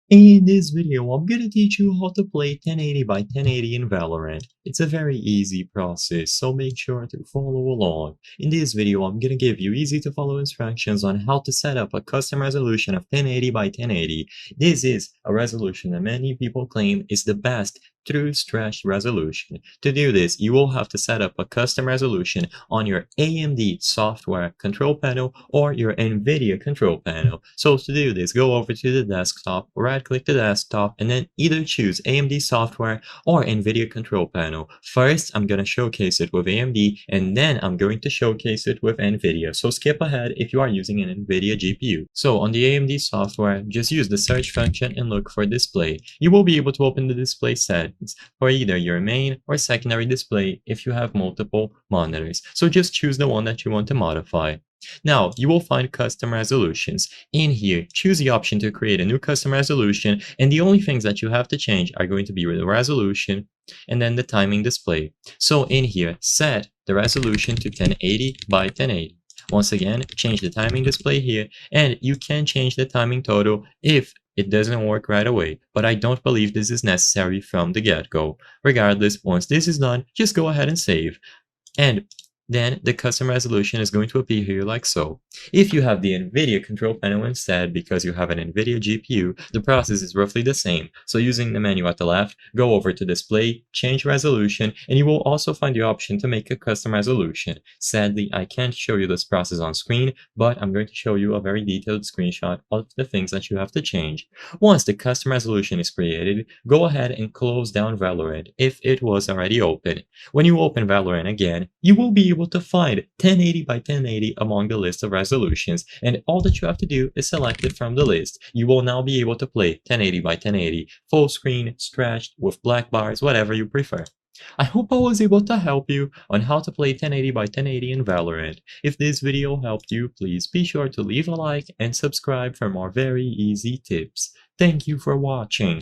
In this video, I'm gonna teach you how to play 1080 by 1080 in Valorant. It's a very easy process, so make sure to follow along. In this video, I'm gonna give you easy to follow instructions on how to set up a custom resolution of 1080 by 1080. This is a resolution that many people claim is the best true stretched resolution. To do this, you will have to set up a custom resolution on your AMD software control panel or your NVIDIA control panel. So to do this, go over to the desktop, right-click the desktop, and then either choose AMD software or NVIDIA control panel. First, I'm going to showcase it with AMD, and then I'm going to showcase it with NVIDIA. So skip ahead if you are using an NVIDIA GPU. So on the AMD software, just use the search function and look for display. You will be able to open the display settings for either your main or secondary display if you have multiple monitors. So just choose the one that you want to modify. Now, you will find custom resolutions. In here, choose the option to create a new custom resolution, and the only things that you have to change are going to be the resolution and then the timing display. So in here, set the resolution to 1080 by 1080. Once again, change the timing display here, and you can change the timing total if it doesn't work right away, but I don't believe this is necessary from the get-go. Regardless, once this is done, just go ahead and save. And then the custom resolution is going to appear here like so. If you have the NVIDIA control panel instead because you have an NVIDIA GPU, the process is roughly the same. So using the menu at the left, go over to display, change resolution, and you will also find the option to make a custom resolution. Sadly, I can't show you this process on screen, but I'm going to show you a very detailed screenshot of the things that you have to change. Once the custom resolution is created, go ahead and close down Valorant if it was already open. When you open Valorant again, you will be able to find 1080 by 1080 among the list of resolutions, and all that you have to do is select it from the list. You will now be able to play 1080 by 1080, full screen, stretched, with black bars, whatever you prefer. I hope I was able to help you on how to play 1080 by 1080 in Valorant. If this video helped you, please be sure to leave a like and subscribe for more very easy tips. Thank you for watching.